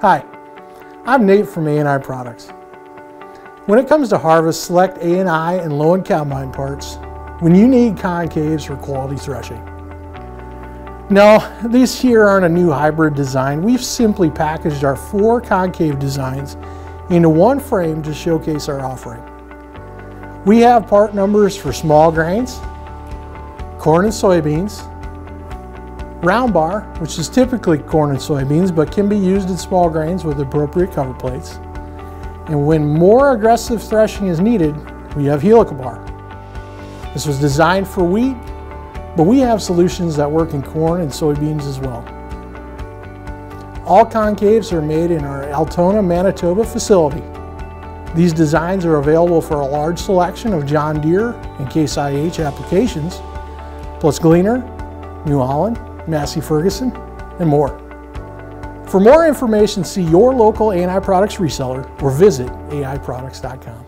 Hi, I'm Nate from A&I Products. When it comes to harvest, select A&I and low-end combine parts when you need concaves for quality threshing. No, these here aren't a new hybrid design. We've simply packaged our 4 concave designs into one frame to showcase our offering. We have part numbers for small grains, corn and soybeans, round bar, which is typically corn and soybeans but can be used in small grains with appropriate cover plates. And when more aggressive threshing is needed, we have helical bar. This was designed for wheat, but we have solutions that work in corn and soybeans as well. All concaves are made in our Altona, Manitoba facility. These designs are available for a large selection of John Deere and Case IH applications, plus Gleaner, New Holland, Massey Ferguson, and more. For more information, see your local A&I Products reseller or visit aiproducts.com.